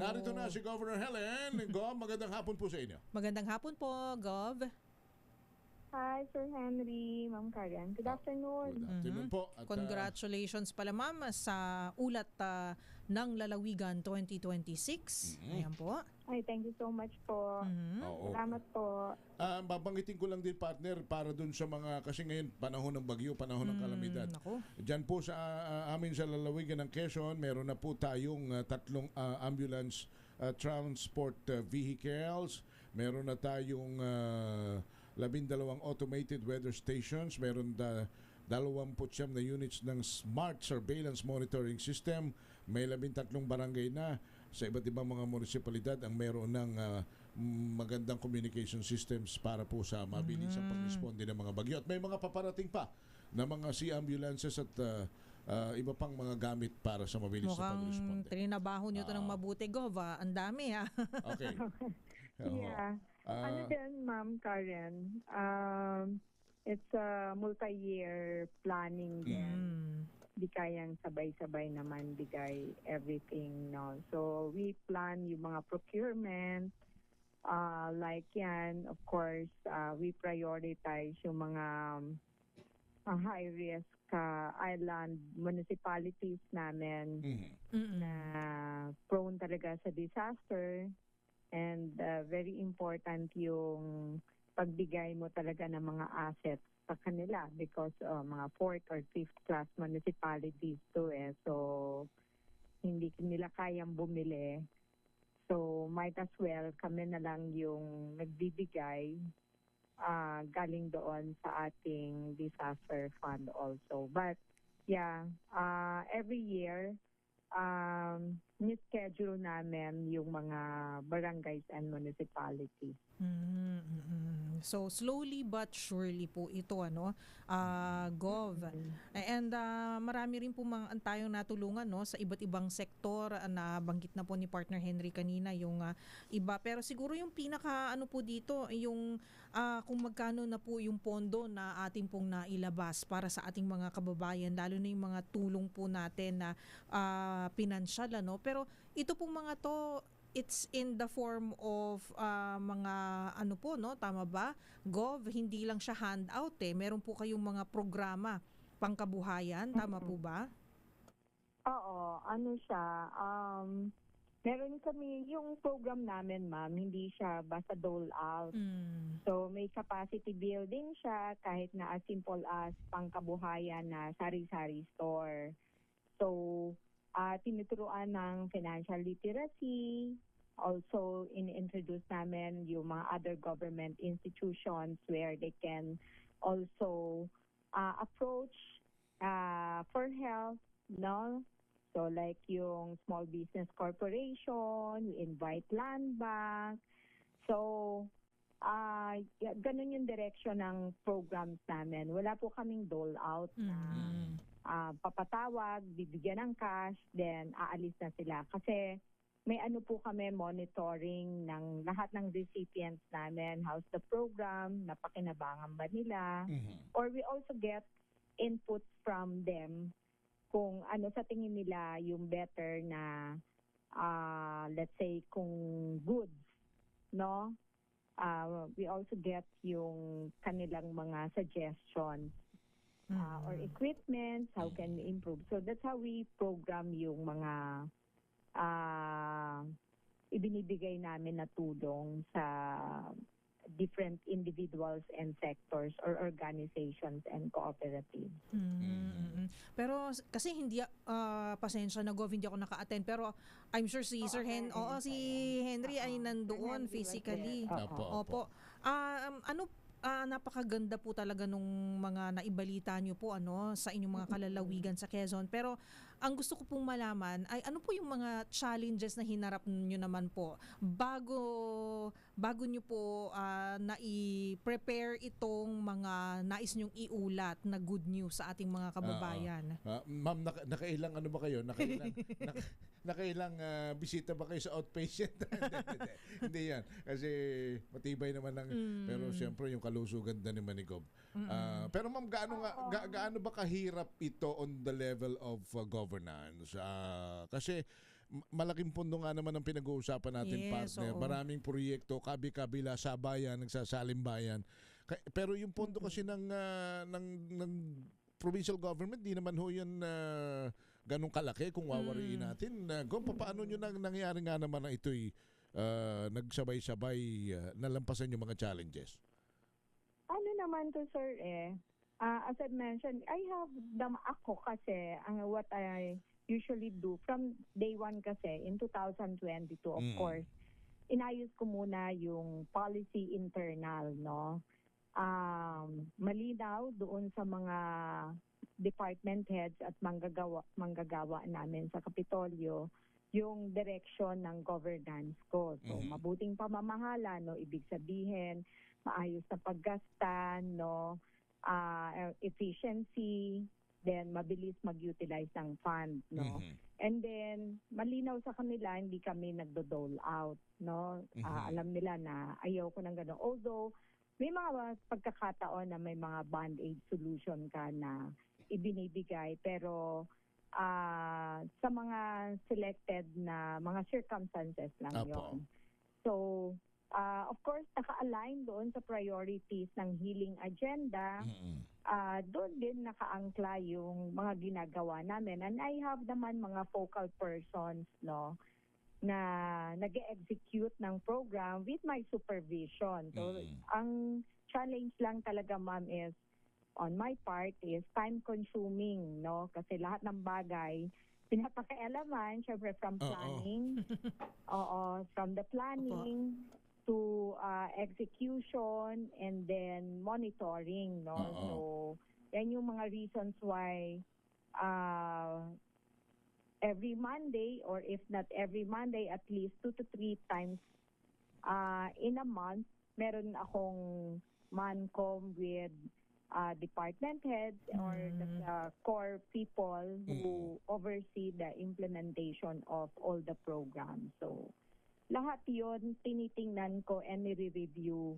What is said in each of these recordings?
narito na si Governor Helen. Gov, magandang hapon po sa inyo. Magandang hapon po, Gov. Hi, Sir Henry, Ma'am Karen. Good afternoon. Good afternoon po. At, Congratulations pala, ma'am, sa ulat ng Lalawigan 2026. Ayan po. Ay, thank you so much po. oo. Salamat po. Babanggitin ko lang din, partner, para dun sa mga, kasi ngayon panahon ng bagyo, panahon ng kalamidad. Naku. Diyan po sa amin sa Lalawigan ng Quezon, meron na po tayong tatlong ambulance transport vehicles. Meron na tayong 12 automated weather stations. Meron 29 na units ng Smart Surveillance Monitoring System. May 13 barangay na sa iba't ibang mga munisipalidad ang meron ng magandang communication systems para po sa mabilis ang pag-responde ng mga bagyo. At may mga paparating pa na mga sea ambulances at iba pang mga gamit para sa mabilis na pag-responde. Mukhang trinabaho nyo ito ng mabuti, Gov. Ang dami, ha? Okay. Yeah. Ano din, Ma'am Karen? It's a multi-year planning din. Di kayang sabay-sabay naman bigay everything, no? So, we plan yung mga procurement, like yan, of course, we prioritize yung mga high-risk island municipalities namin na prone talaga sa disaster. And very important yung pagbigay mo talaga ng mga assets sa kanila because mga 4th or 5th class municipalities to So, hindi nila kayang bumili. So, might as well kami na lang yung nagbibigay galing doon sa ating disaster fund also. But, yeah, every year, ni-schedule namin yung mga barangays and municipalities. So slowly but surely po ito, Gov. And marami rin po tayong natulungan, no, sa iba't ibang sektor na banggit na po ni Partner Henry kanina yung iba. Pero siguro yung pinaka po dito yung kung magkano na po yung pondo na ating pong nailabas para sa ating mga kababayan, lalo na yung mga tulong po natin na pinansyal, pero ito pong mga to, it's in the form of mga tama ba? Gov, hindi lang siya handout Meron po kayong mga programa pangkabuhayan, tama po ba? Oo, ano siya, meron kami, yung program namin, ma'am, hindi siya basta dole out. So, may capacity building siya kahit na as simple as pangkabuhayan na sari-sari store. So, tinuturuan ng financial literacy. Also, in-introduce namin yung mga other government institutions where they can also approach for help, no? So, like yung Small Business Corporation, we invite land bank. So, ganun yung direction ng programs namin. Wala po kaming dole out na papatawag, bibigyan ng cash, then aalis na sila. Kasi may po kami monitoring ng lahat ng recipients namin, how's the program, napakinabangan ba nila, or we also get inputs from them kung ano sa tingin nila yung better na, let's say, kung goods, no? We also get yung kanilang mga suggestions or equipment, how can we improve. So that's how we program yung mga ibinibigay namin na tulong sa different individuals and sectors or organizations and cooperatives. Pero kasi hindi pasensya na, Gov, hindi ako naka-attend, pero I'm sure si Sir si Henry ay nandoon physically. Opo. Napakaganda po talaga nung mga naibalita nyo po sa inyong mga kalalawigan sa Quezon. Pero ang gusto ko pong malaman ay ano po yung mga challenges na hinarap nyo naman po bago nyo po na-prepare itong mga nais nyong iulat na good news sa ating mga kababayan. Ma'am, nakailang ba kayo? Nakailang bisita ba kayo sa outpatient? Hindi yan. Kasi matibay naman lang. Pero siyempre yung kalusugan na ni Manigov. Pero ma'am, gaano ba kahirap ito on the level of governance? Kasi malaking pondo nga naman ang pinag-uusapan natin, Yes, partner. oo. Maraming proyekto, kabi-kabila sa bayan, nagsasalimbayan. Pero yung pondo kasi ng provincial government, di naman ho yan ganun kalaki kung wawariin natin. Paano nyo nangyari nga naman na ito'y nagsabay-sabay nalampasan yung mga challenges? Ano naman to, sir, as I mentioned, ako kasi, what I usually do from day one kasi, in 2022, of course, inayos ko muna yung policy internal, no? Malinaw doon sa mga department heads at manggagawa namin sa Kapitolyo yung direction ng governance ko. So, mabuting pamamahala, no? Ibig sabihin, maayos na paggasta, no? Efficiency, then mabilis mag-utilize ng fund, no? And then malinaw sa kanila, hindi kami nagdo-dole out, no? Alam nila na ayaw ko ng gano'n. Although may mga pagkakataon na may mga band-aid solution ka na ibinibigay, pero sa mga selected na mga circumstances lang yon. So of course, naka-align doon sa priorities ng healing agenda. Doon din nakaangkla yung mga ginagawa namin. And I have naman mga focal persons, no, na nag-execute ng program with my supervision. So, ang challenge lang talaga, ma'am, is on my part is time-consuming, no? Kasi lahat ng bagay pinapakialaman, syempre from planning, from the planning to execution and then monitoring, no? So, yan yung mga reasons why every Monday, or if not every Monday, at least 2 to 3 times in a month, meron akong MANCOM with department heads or the core people who oversee the implementation of all the programs. So, lahat yon tinitingnan ko and nire-review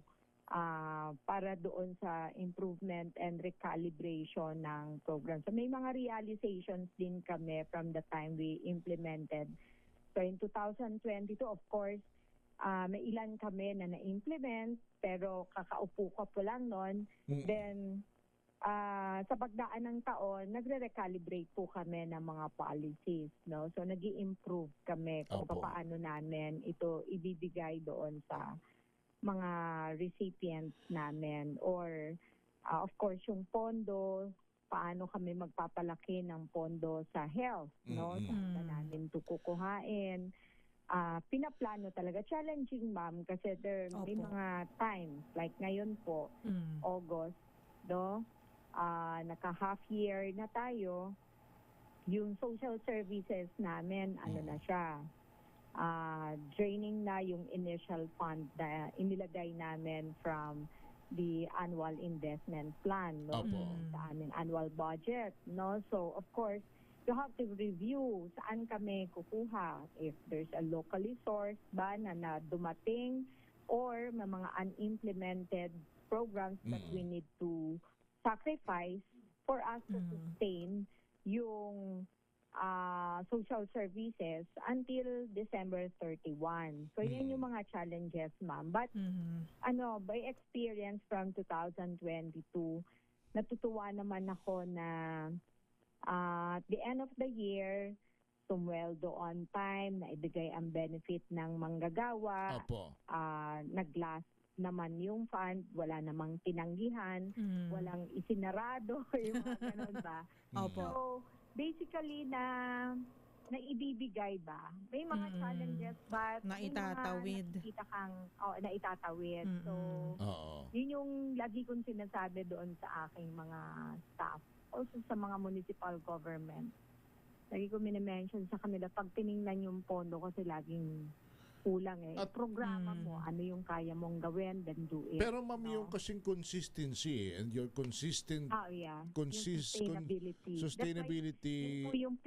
para doon sa improvement and recalibration ng program. So may mga realizations din kami from the time we implemented. So in 2022, of course, may ilan kami na na-implement, pero kakaupo ko po lang nun. Then, sa pagdaan ng taon, nagre-recalibrate po kami ng mga policies, no? So nag-i-improve kami kung paano namin ito ibibigay doon sa mga recipients namin, or of course yung pondo, paano kami magpapalaki ng pondo sa health, no? Saan namin ito kukuhain. Pinaplano talaga. Challenging, ma'am, kasi may mga times, like ngayon po, August, no? Naka-half year na tayo, yung social services namin, ano na siya, draining na yung initial fund na inilagay namin from the annual investment plan, no? Sa aming annual budget, no? So, of course, you have to review saan kami kukuha, if there's a locally sourced ba na dumating, or may mga unimplemented programs that we need to sacrifice for us to sustain yung social services until December 31. So, yan yung mga challenges, ma'am. But, by experience from 2022, natutuwa naman ako na at the end of the year, sumweldo on time, naibigay ang benefit ng manggagawa, nag-last naman yung fund, wala namang tinanggihan, walang isinarado, yung mga ganun ba. So, basically na ibibigay ba? May mga challenges, but naitatawid. Naitatawid. So, yun yung lagi kong sinasabi doon sa aking mga staff, also sa mga municipal government. Lagi ko minimension sa kanila, pag tiningnan yung pondo kasi laging kulang At programa mo, ano yung kaya mong gawin, then do it. Pero ma'am, yung kasing consistency and your consistent yung sustainability. Sustainability. Yun po yung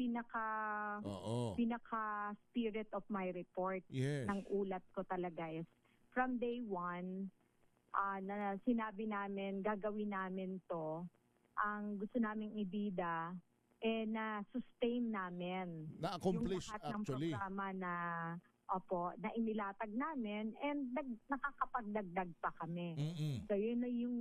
pinaka spirit of my report ng ulat ko talaga is from day one na sinabi namin, gagawin namin to, ang gusto naming ibida na-sustain namin. Na-accomplish yung lahat actually. ng programa na inilatag namin and nakakapagdagdag pa kami. So yun na yung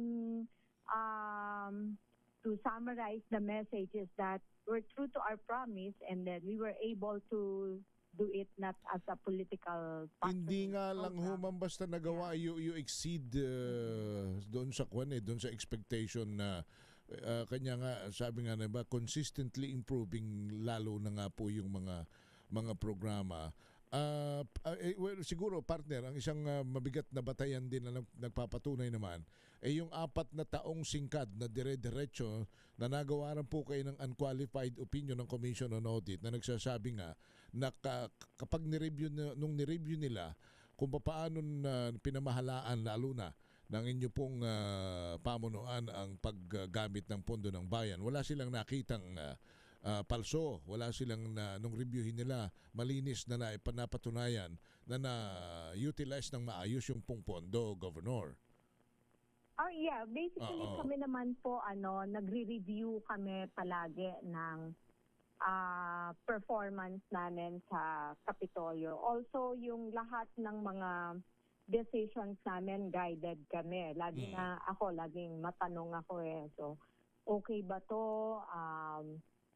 to summarize the message is that we're true to our promise and that we were able to do it not as a political Hindi nga lang program. basta nagawa, you exceed doon sa doon sa expectation na kanya nga sabi nga na ba consistently improving lalo na nga po yung mga programa. Well, siguro partner, ang isang mabigat na batayan din na nagpapatunay naman yung 4 na taong singkad na dire-diretso na nagawaran po kayo ng unqualified opinion ng Commission on Audit na nagsasabi nga na kapag nung nireview nila kung paano pinamahalaan lalo na ng inyo pong pamunuan ang paggamit ng pondo ng bayan, wala silang nakitang palso, wala silang nung reviewin nila malinis na napatunayan na na-utilize ng maayos yung pong pondo, Governor. Oh yeah, basically kami naman po nagre-review kami palagi ng performance namin sa Kapitolyo. Also yung lahat ng mga decisions namin guided kami. Laging matanong ako So okay ba to?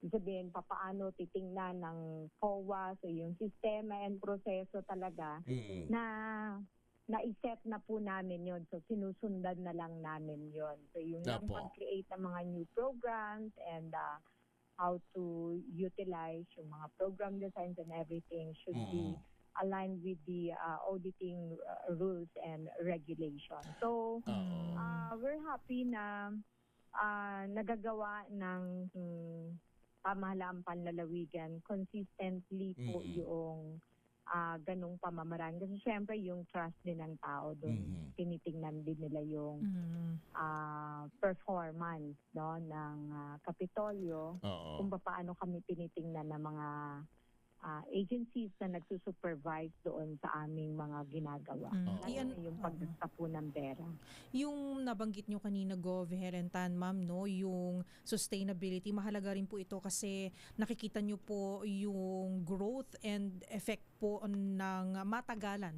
Sabihin paano titingnan ng COA, so yung sistema and proseso talaga na-set na po namin yon. So sinusundan na lang namin yon. So yung pag-create ng mga new programs and how to utilize yung mga program designs and everything should be aligned with the auditing rules and regulations. So we're happy na nagagawa ng pamahalaan panlalawigan consistently po yung ganung pamamaraan. Kasi syempre yung trust din ng tao doon. Tinitingnan din nila yung performance ng Kapitolyo. Kung paano kami tinitingnan ng mga agencies na nagsusupervise doon sa aming mga ginagawa. Yung pagtapo ng pera. Yung nabanggit nyo kanina, Gov. Herentan, ma'am, yung sustainability, mahalaga rin po ito kasi nakikita nyo po yung growth and effect po ng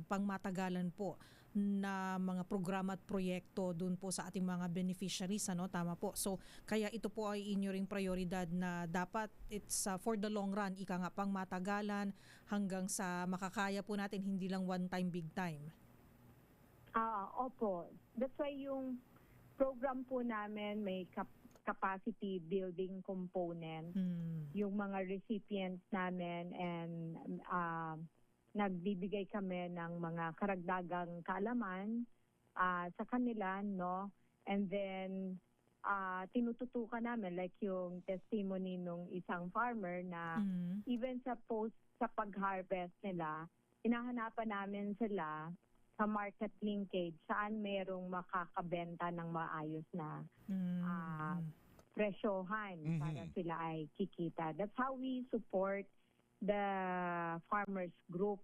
pangmatagalan po na mga programa at proyekto dun po sa ating mga beneficiaries, tama po. So kaya ito po ay inyo ring prioridad na dapat it's for the long run, ika nga pang matagalan hanggang sa makakaya po natin, hindi lang one time, big time. Opo. That's why yung program po namin may capacity building component. Yung mga recipients namin and nagbibigay kami ng mga karagdagang kaalaman sa kanila, and then tinututukan namin like yung testimony nung isang farmer na even sa pag-harvest nila, hinahanapan namin sila sa market linkage saan merong makakabenta ng maayos na presyohan para sila ay kikita. That's how we support the farmers group,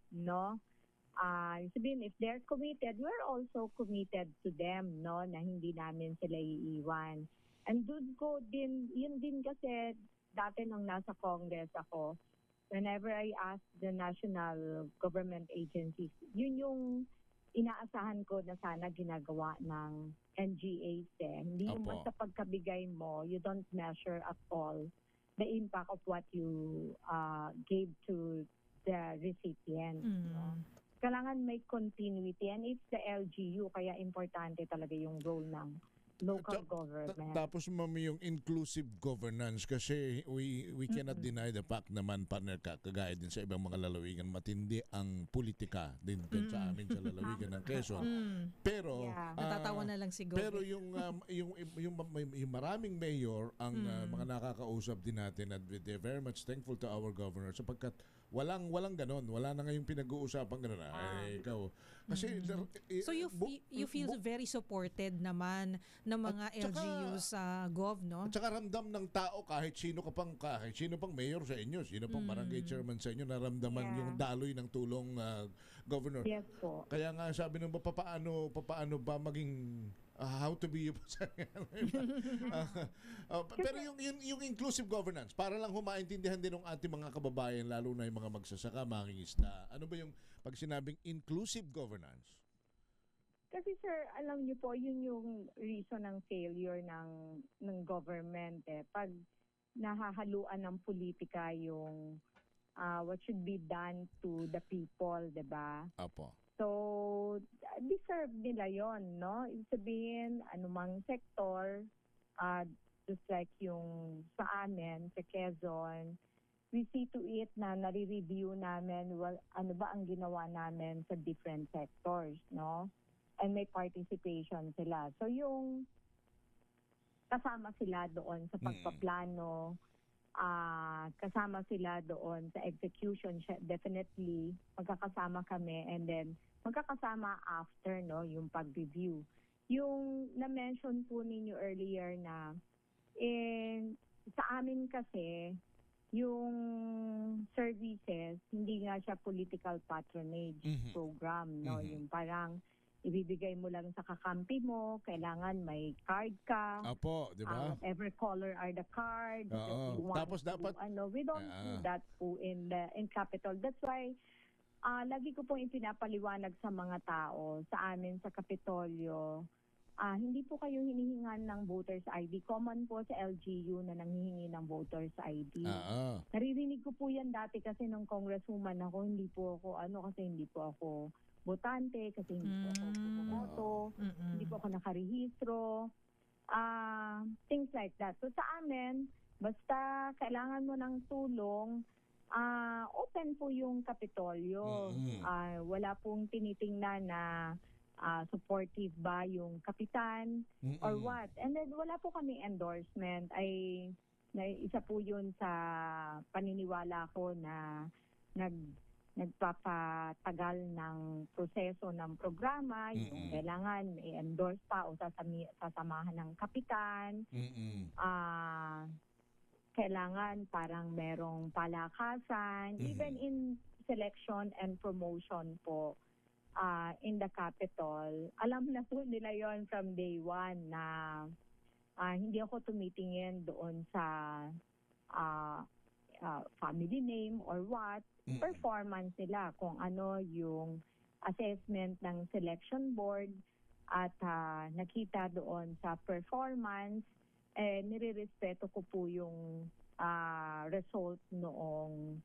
sabihin, if they're committed, we're also committed to them, na hindi namin sila iiwan. And yun din kasi dati nung nasa Congress ako, whenever I ask the national government agencies, yun yung inaasahan ko na sana ginagawa ng NGAs. Hindi yung basta pagkabigay mo, you don't measure at all the impact of what you gave to the recipient. Kailangan may continuity and it's the LGU, kaya importante talaga yung role ng local government. Tapos mami yung inclusive governance kasi we cannot deny the fact naman, partner, kagaya din sa ibang mga lalawigan, matindi ang politika din sa amin sa lalawigan ng Quezon. Pero natatawa na lang si Gov. Pero yung maraming mayor ang mga nakakausap din natin at they're very much thankful to our governor sapagkat walang ganon, wala na ngayong pinag-uusapan ganon. Ikaw kasi so you feel very supported naman ng mga LGUs sa Gov, At saka ramdam ng tao kahit sino pang mayor sa inyo, sino pang barangay chairman sa inyo, naramdaman yung daloy ng tulong governor. Yes po. Kaya nga sabi nung paano ba maging how to be pero yung inclusive governance, para lang humaintindihan din ng ating mga kababayan, lalo na yung mga magsasaka, mangingisda. Ano ba yung pag sinabing inclusive governance? Kasi sir, alam niyo po, yun yung reason ng failure ng government eh. Pag nahahaluan ng politika yung what should be done to the people, 'di ba? Apo. So, deserve nila yon, no? Ibig sabihin, anumang sektor, just like yung sa amin, sa Quezon, we see to it na nare-review namin, well, ano ba ang ginawa namin sa different sectors, no? And may participation sila. So, yung kasama sila doon sa pagpaplano, kasama sila doon sa execution, definitely magkakasama kami, and then magkakasama after, no, yung pag-review. Yung na-mention po ninyo earlier na sa amin kasi yung services, hindi nga siya political patronage program, no? Yung parang ibibigay mo lang sa kakampi mo, kailangan may card ka. Apo, di ba? Every color are the cards. Tapos dapat we don't do that po in Capitol. That's why lagi ko pong ipinapaliwanag sa mga tao sa amin sa Kapitolyo. Hindi po kayo hinihingan ng voters ID. Common po sa LGU na nanghihingi ng voters ID. Naririnig ko po yan dati kasi nung congresswoman ako, hindi po ako botante, kasi hindi po ako bumoto, hindi po ako nakarehistro, things like that. So sa amin, basta kailangan mo ng tulong, open po yung Kapitolyo. Wala pong tinitingnan na supportive ba yung kapitan or what. And then wala po kami endorsement. Isa po yun sa paniniwala ko na nagpapatagal ng proseso ng programa, yung kailangan i-endorse pa o sasamahan ng kapitan. Kailangan parang merong palakasan, even in selection and promotion po in the Capitol. Alam na po nila yon from day one na hindi ako tumitingin doon sa family name or what, performance nila, kung ano yung assessment ng selection board at nakita doon sa performance, nire-respeto ko po yung result noong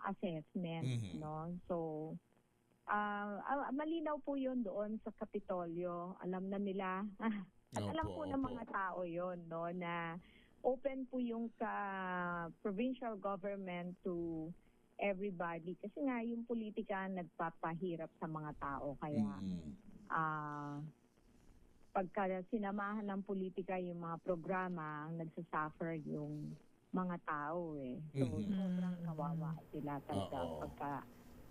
assessment, no? So, malinaw po yun doon sa Kapitolyo. Alam na nila, at alam po ng mga tao yon, no, na open po yung provincial government to everybody. Kasi nga yung politika nagpapahirap sa mga tao. Kaya pagka sinamahan ng politika yung mga programa, ang nagsasuffer yung mga tao eh. So sobrang kawawa sila talaga pagka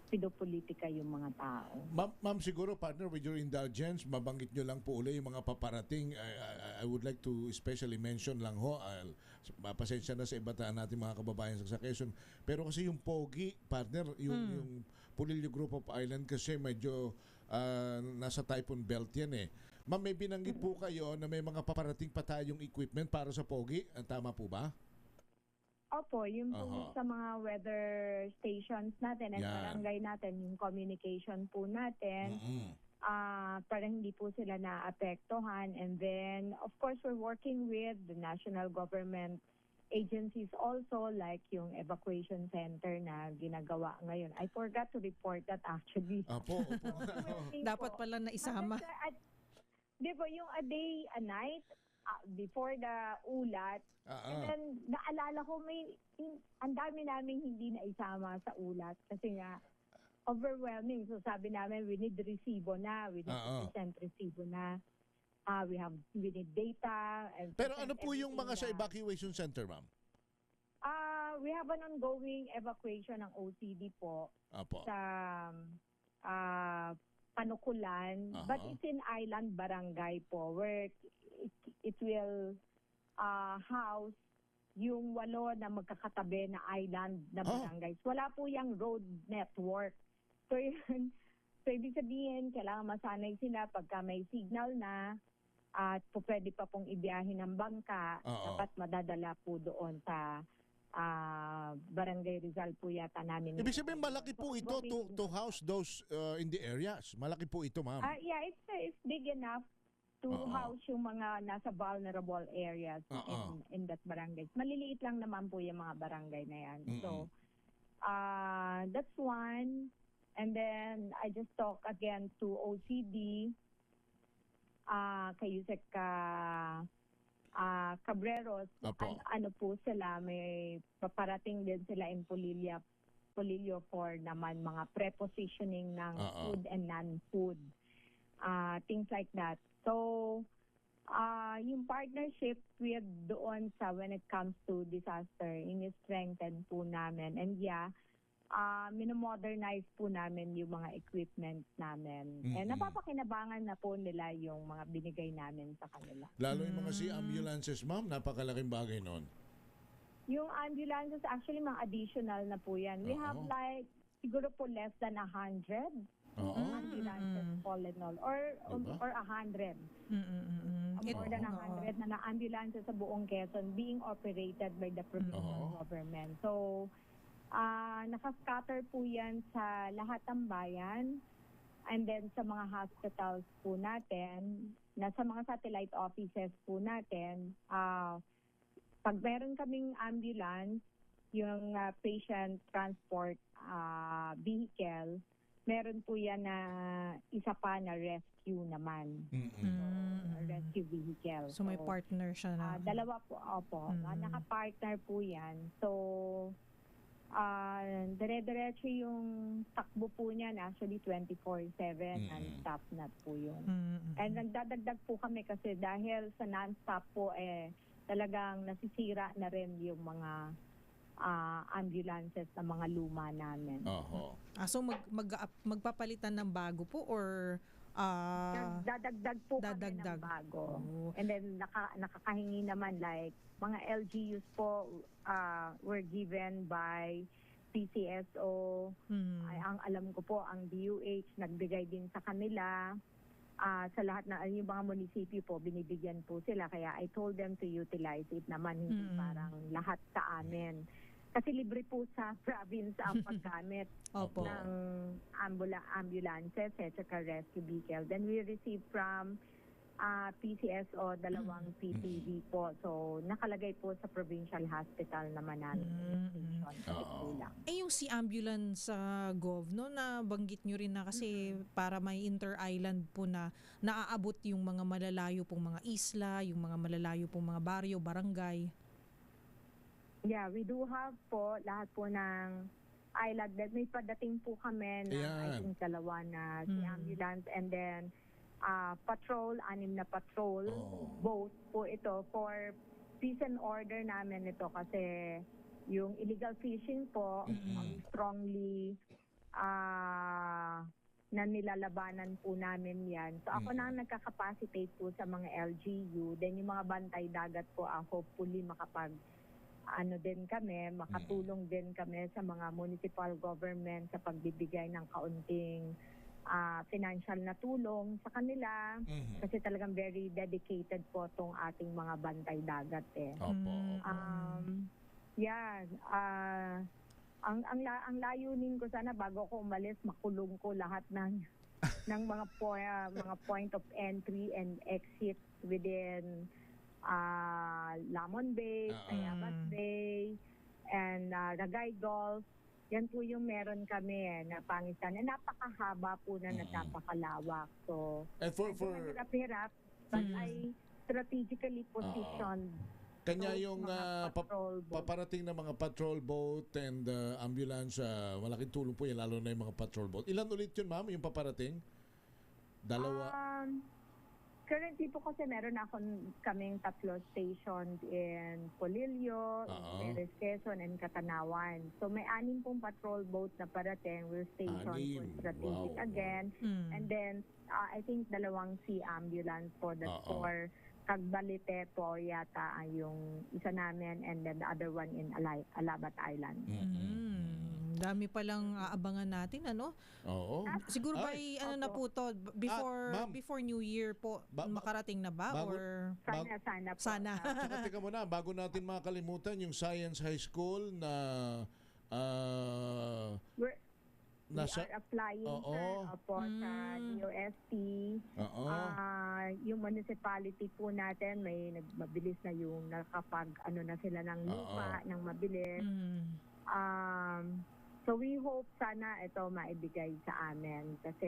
pidopolitika yung mga tao. Ma'am, siguro partner, with your indulgence, mabanggit nyo lang po uli yung mga paparating. I would like to especially mention lang ho, pasensya na sa ibataan natin mga kababayan sa Quezon. Pero kasi yung Pogi, partner, yung Pulilio Group of Island kasi medyo nasa typhoon belt yan eh. Ma'am, may binanggit po kayo na may mga paparating pa tayong equipment para sa Pogi. Tama po ba? Opo, yung po sa mga weather stations natin at barangay natin, yung communication po natin, para hindi po sila naapektuhan. And then, of course, we're working with the national government agencies also, like yung evacuation center na ginagawa ngayon. I forgot to report that actually. Opo. Dapat pala na isama. Di ba, yung a day, a night, before the ulat, and then naalala ko ang dami naming hindi na isama sa ulat kasi nga overwhelming. So sabi namin, we need resibo na, we need to present resibo na, we need data. And pero ano po yung mga sa evacuation center, ma'am? We have an ongoing evacuation ng OCD po sa Panukulan, but it's in island barangay po where it will house yung 8 na magkakatabi na island na barangays. Wala po yung road network. So, ibig sabihin, kailangan masanay sila pagka may signal na, at pwede pa pong ibiyahe ng bangka, Oo. dapat madadala po doon sa Barangay Rizal po yata namin. Ibig sabihin malaki po ito to house those in the areas. Malaki po ito, ma'am. Yeah, it's big enough to house yung mga nasa vulnerable areas in that barangay. Maliliit lang naman po yung mga barangay na yan. So, that's one. And then, I just talk again to OCD, kay Yusek Cabreros. Ano po sila, may paparating din sila in Polillo for naman mga prepositioning ng food and non-food. Things like that. So, yung partnership with doon sa when it comes to disaster, ini-strengthen po namin. And minomodernize po namin yung mga equipment namin. And napapakinabangan na po nila yung mga binigay namin sa kanila. Lalo yung mga sea ambulances, ma'am, napakalaking bagay nun. Yung ambulances, actually, mga additional na po yan. We have like, siguro po less than 100 ambulances all in all. Or 100. More than 100 na ambulances sa buong Quezon being operated by the provincial government. So, naka-scatter po yan sa lahat ng bayan and then sa mga hospitals po natin, nasa mga satellite offices po natin. Pag meron kaming ambulance, yung patient transport vehicle, meron po yan na isa pa na rescue naman. Rescue vehicle. So may partner siya na. Dalawa po, naka-partner po yan. So, dire-diretso yung takbo po niyan, actually 24/7 non-stop na po yun. And nagdadagdag po kami kasi dahil sa non-stop po talagang nasisira na rin yung mga ambulances na mga luma namin. So magpapalitan ng bago po or dadagdag po kami ng bago. And then nakakahingi naman like mga LGUs po were given by PCSO. Ang alam ko po, ang DOH nagbigay din sa kanila. Sa lahat na yung mga munisipyo po, binibigyan po sila. Kaya I told them to utilize it naman, hindi parang lahat sa amin. Kasi libre po sa province ang paggamit ng ambulances at saka rescue vehicle. Then we received from PCSO, 2 PPV po. So, nakalagay po sa provincial hospital naman namin. Yung si ambulance Gov, no, nabanggit nyo rin na kasi para may inter-island po na naaabot yung mga malalayo pong mga isla, yung mga malalayo pong mga baryo, barangay. Yeah, we do have po lahat po ng island. May padating po kami na I think 2 na si ambulance and then patrol, 6 na patrol boat po ito for peace and order namin ito kasi yung illegal fishing po strongly na nilalabanan po namin yan. So ako na nagka-capacitate po sa mga LGU, then yung mga bantay dagat po hopefully makatulong din kami sa mga municipal government sa pagbibigay ng kaunting financial na tulong sa kanila kasi talagang very dedicated po tong ating mga bantay dagat ang layunin ko sana bago ako umalis makulong ko lahat ng mga point of entry and exit within Lamon Bay, Tayabas Bay, and Ragay Gulf. Yan po yung meron kami na pangisan na napakahaba po na napakalawak. So, hirap-hirap, but ay strategically positioned. Kanya yung paparating na mga patrol boat and ambulance, malaking tulong po yan, lalo na yung mga patrol boat. Ilan ulit yun, ma'am, yung paparating? 2? Currently po kasi meron kaming 3 stations in Polillo, in Perez Quezon, and Catanawan. So may 6 pong patrol boat na parating. We're stationed for strategic again. And then I think 2 sea ambulance for the for Cagbalite po yata yung isa namin and then the other one in Alabat Island. Dami palang aabangan natin, ano? Oo. Siguro Ay, by ano na po to, ma'am. before New Year po, makarating na ba? bago- or Sana po. sana? Tsaka teka muna, bago natin makalimutan yung Science High School na We nasa are applying Oo. sir, sa DOST. Oo. Yung municipality po natin may mabilis na yung nakapag na sila ng lupa ng mabilis. So we hope sana ito maibigay sa amin kasi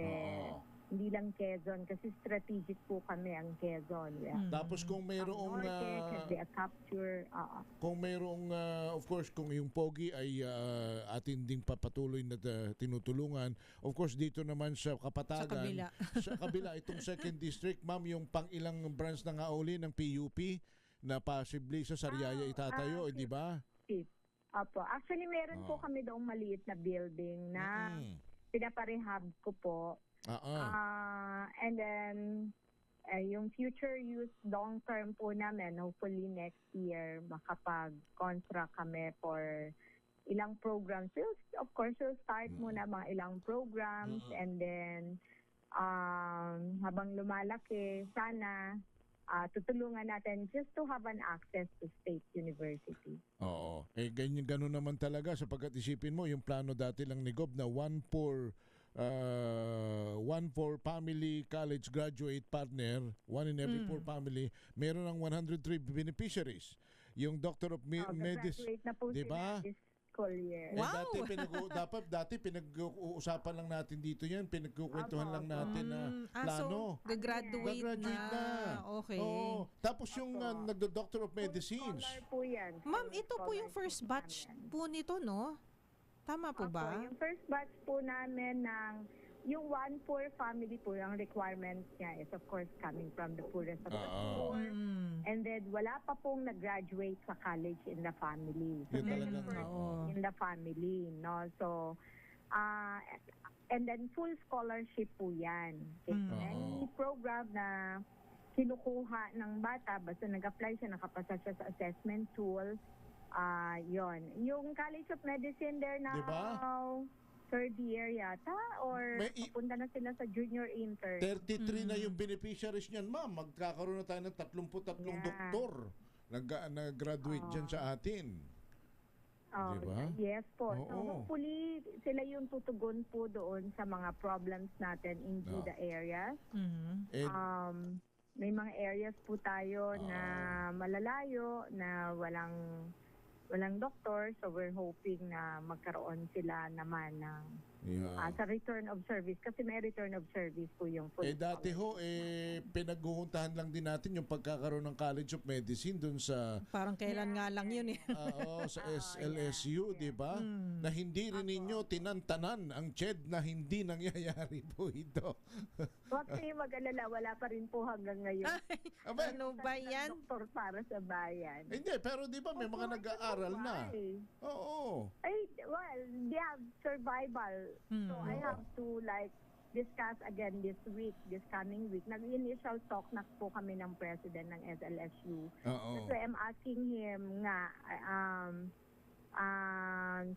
hindi lang Quezon kasi strategic po kami ang Quezon. Tapos kung mayroong can be a capture. kung mayroong of course kung yung Pogi ay atin ding papatuloy na tinutulungan, of course dito naman sa Kapatagan sa kabila itong second district, ma'am, yung pang-ilang branch na nga uli ng PUP na possibly sa Sariaya itatayo, di ba? Opo. Actually, meron po kami doong maliit na building na pinaparehab ko po. And then, yung future use long term po namin, hopefully next year, makapag-construct kami for ilang programs. So, of course, we'll start muna mga ilang programs and then habang lumalaki, sana tutulungan natin just to have an access to state university. Oo. Ganun naman talaga sapagkat isipin mo yung plano dati lang ni Gob na one for family college graduate partner, one in every 4 family, meron ng 103 beneficiaries. Yung Doctor of Medicine, di ba? Year. Wow! Dati pinag-uusapan lang natin dito yan, pinagkukwentuhan lang natin na plano. So, graduate na. Okay. Oo. Tapos yung nagdo-Doctor of Medicines. Po yan. Ma'am, ito po yung first batch po nito, no? Tama po ba? Yung first batch po namin yung one poor family po, ang requirements niya is of course coming from the poorest of the poor. And then wala pa pong nag-graduate sa college in the family. So in the family, no? So, and then full scholarship po yan. Any program na kinukuha ng bata, basta nag-apply siya, nakapasa siya sa assessment tool, yon. Yung College of Medicine there now, diba? Third year yata or papunta na sila sa junior intern. 33 na yung beneficiaries niyan, ma'am. Magkakaroon na tayo ng 33 doktor nag-graduate dyan sa atin. Diba? Yes po. So Oo. hopefully sila yung tutugon po doon sa mga problems natin in the areas. May mga areas po tayo na malalayo na walang doktor, so we're hoping na magkaroon sila naman ng sa return of service kasi may return of service po yung full. Dati pinaghuhuntahan lang din natin yung pagkakaroon ng College of Medicine dun sa parang kailan nga lang yun eh. sa SLSU, di ba? Na hindi rin ninyo tinantanan ang CHED na hindi nangyayari po ito. Huwag kayo mag-alala, wala pa rin po hanggang ngayon. Ano ba yan? Doktor para sa bayan. Hindi, pero di ba may mga nag-aaral na? Oo. Well, they have survival. So I have to discuss again this coming week. Nag-initial talk na po kami ng president ng SLSU. So I'm asking him nga,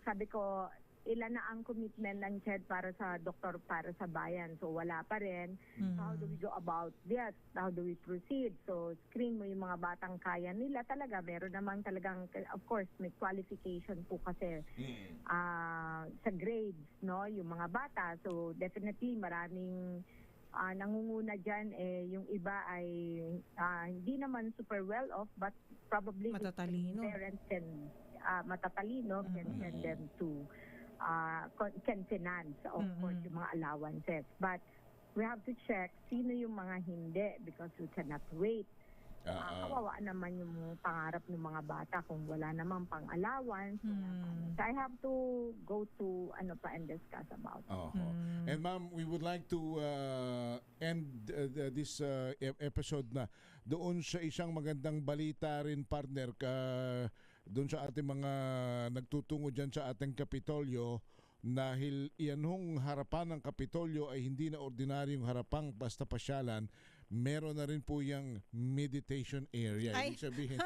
sabi ko, ilan na ang commitment ng CHED para sa doktor para sa bayan. So wala pa rin. So how do we go about this? How do we proceed? So screen mo yung mga batang kaya nila talaga. Meron namang talagang, of course, may qualification po kasi sa grades, no? Yung mga bata. So definitely maraming nangunguna dyan, yung iba ay hindi naman super well off but probably matatalino. Parents can matatalino can send them to can finance, of course, yung mga allowances. But we have to check sino yung mga hindi because we cannot wait. Kawawa naman yung pangarap ng mga bata kung wala namang pang-allowance. So I have to go to and discuss about it. And ma'am, we would like to end this episode na doon sa isang magandang balita rin, partner, doon sa ating mga nagtutungo dyan sa ating Kapitolyo, dahil iyan hong harapan ng Kapitolyo ay hindi na ordinaryong harapang basta pasyalan. meron na rin po yung meditation area. Ay. Ibig sabihin,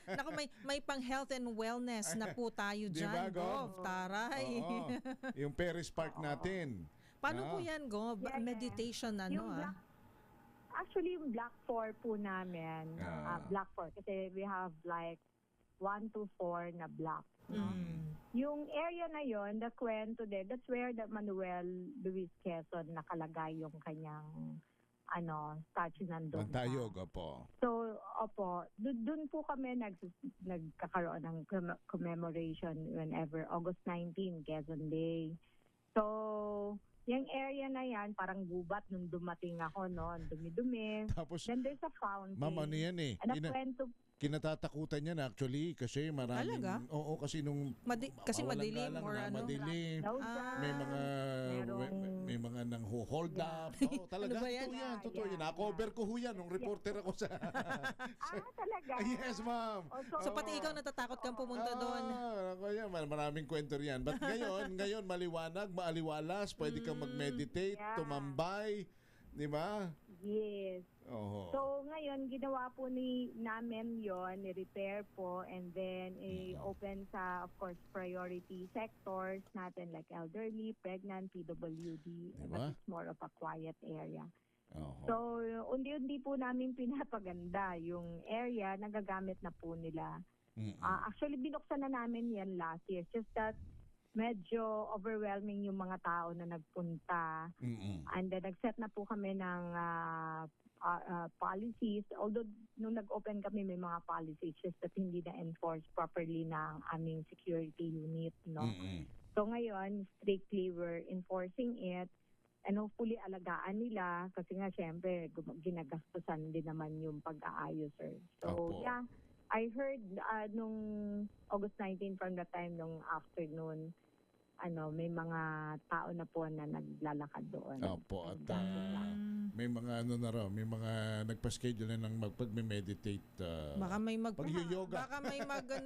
Naku, may pang health and wellness na po tayo Di dyan, ba, Gov? Gov. Taray. oo, yung Paris Park natin. Paano po Ah. yan, Gov? Yeah. Meditation Yung actually, yung Block 4 po namin, Block 4, kasi we have like 1 to 4 na block. Yung area na yon, the kwento din, that's where the Manuel Luis Quezon nakalagay yung kanyang statue nandun. Pantayog, opo. So, opo, dun po kami nagkakaroon ng commemoration whenever August 19, Quezon Day. So, yung area na yan, parang gubat nung dumating ako, no? Ang dumi-dumi. Tapos, Then there's a fountain. ma'am, ano yan eh? And a kwento. Kinatatakutan yan actually kasi maraming Talaga? oo kasi nung Kasi mawalang madilim galang or na, ano? madilim, No may mga merong- may mga nang hold up. Oo, talaga. Ano ba yan? Totoo yan, totoo Yeah, yan. Na-cover ko ho yan nung reporter ako sa Talaga? Yes, ma'am. So pati ikaw natatakot kang pumunta doon. Ako yan, maraming kwento riyan. But ngayon maliwanag, maaliwalas, pwede kang mag-meditate, Yeah. tumambay, di ba? Yes. Oho. So, ngayon, ginawa po namin yon, ni-repair po, and then open sa, of course, priority sectors natin like elderly, pregnant, PWD, Diba? but it's more of a quiet area. Oho. So, undi-undi po namin pinapaganda yung area, nagagamit na po nila. Mm-mm. Actually, binuksan na namin yan last year. Just that medyo overwhelming yung mga tao na nagpunta. Mm-mm. And then, nag-set na po kami ng policies. Although, nung nag-open kami, may mga policies just that hindi na-enforce properly ng aming security unit. No? Mm-mm. So, ngayon, strictly we're enforcing it. And hopefully, alagaan nila. Kasi nga, syempre, ginagastusan din naman yung pag-aayos, sir. So, Opo. yeah. I heard nung August 19 from the time nung afternoon, may mga tao na po na naglalakad doon. Opo, at may mga may mga nagpa-schedule na ng magpag-meditate. Baka may Pag-yoga. Baka may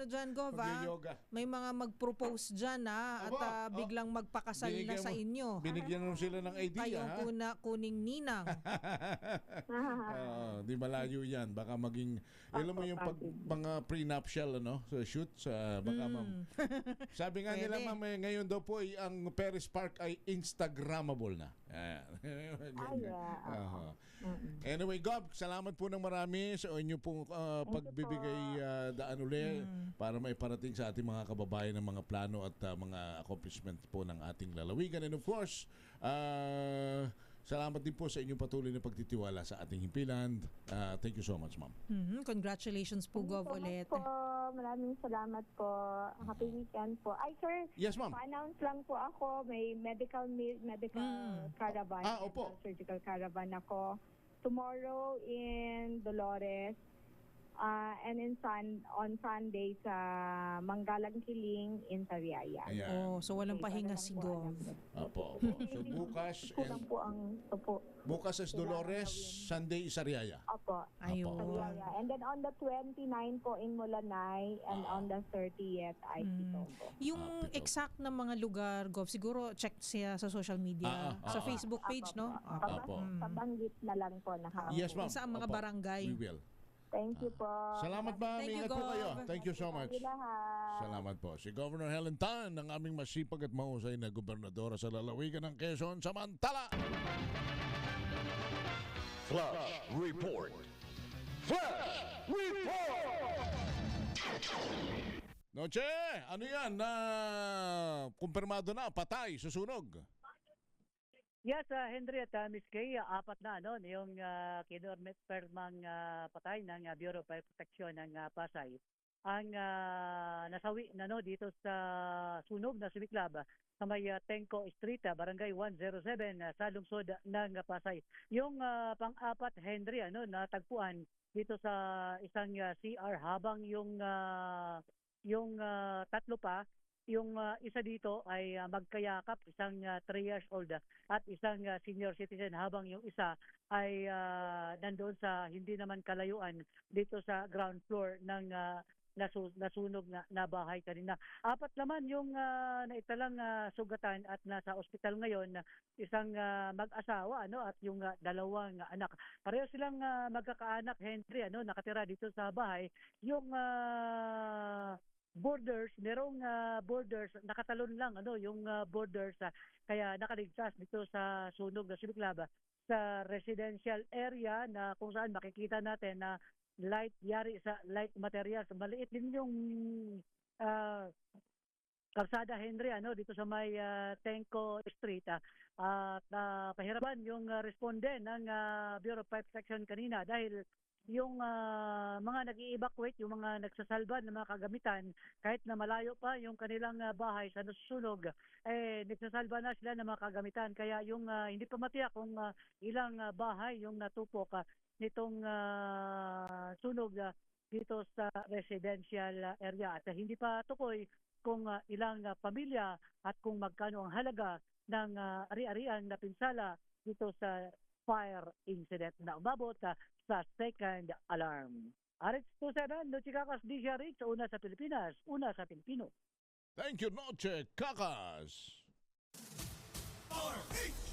dyan, Gov, Pag-yoga. May mga mag-propose dyan, at Aba, biglang magpakasal na binigyan sa mo- inyo. Binigyan mo sila ng idea, Kayong kuning ninang. Di malayo yan. Baka maging, alam mo yung mga prenuptial, so shoots, baka sabi nga nila, Pwede. ma'am, ngayon daw po ang Paris Park ay Instagrammable na. Aha. Anyway, Gob, salamat po ng marami sa inyo pong pagbibigay daan uli para maiparating sa ating mga kababayan ng mga plano at mga accomplishments po ng ating lalawigan. And of course, salamat din po sa inyong patuloy na pagtitiwala sa ating himpilan. Thank you so much, ma'am. Congratulations po, Gov, ulit. Po. Maraming salamat po. Happy weekend po. Ay, sir, Yes, ma'am. pa-announce lang po ako. May medical caravan, Opo. surgical caravan ako. Tomorrow in Dolores. And on Sunday sa Manggalang Kiling in Sariaya. Ayan. So walang pahinga si Gov. Opo. So Kulang po ang tupo. bukas is Dolores, Sunday is Sariaya. Opo. Ayun. Sariaya. And then on the 29 po in Mulanay and on the 30th ay Pitogo. Yung Pito. exact na mga lugar, Gov, siguro check siya sa social media, sa Facebook page, no? Apo. Pabanggit na lang po. Yes, ma'am. Sa mga Opo. barangay. We will. Thank you po. Salamat, ma'am. Thank you, Ingat po Gov. kayo. Thank you so much. Thank you lahat. Salamat po. Si Governor Helen Tan, ang aming masipag at mahusay na gobernadora sa lalawigan ng Quezon, Samantala. Flash Report. Flash Report! Noche, ano yan na kumpirmado na, patay, susunog? Yes, Henry at Miss Kay, apat na yung kinormermang patay ng Bureau of Protection ng Pasay. Ang nasawi na dito sa sunog na sumiklab sa may Tenco Street, Barangay 107 sa lungsod ng Pasay. Yung pang-apat, Henry, natagpuan dito sa isang CR habang yung tatlo pa, yung isa dito ay magkayakap, isang 3 years old at isang senior citizen, habang yung isa ay nandoon sa hindi naman kalayuan dito sa ground floor ng nasunog na bahay kanina. 4 naman yung naitalang sugatan at nasa ospital ngayon, isang mag-asawa at yung 2 anak. Pareho silang magkakaanak, Henry, nakatira dito sa bahay. Yung borders, merong borders, nakatalon lang yung borders, kaya nakaligtas dito sa sunog na sumiklab sa residential area na kung saan makikita natin na light yari sa light materials. Maliit din yung kalsada, Henry, dito sa may Tenco Street, at pahirapan yung responde ng Bureau of Fire Protection kanina dahil yung mga nag-i-evacuate, yung mga nagsasalba ng mga kagamitan, kahit na malayo pa yung kanilang bahay sa nasusunog, nagsasalba na sila ng mga kagamitan. Kaya yung hindi pa matiyak kung ilang bahay yung natupok nitong sunog dito sa residential area. At hindi pa tukoy kung ilang pamilya at kung magkano ang halaga ng ari-arian na pinsala dito sa fire incident na umabot sa second alarm. RH27, Noche Kakas, DJ Rich, una sa Pilipinas, una sa Pilipino. Thank you, Noche Kakas. RH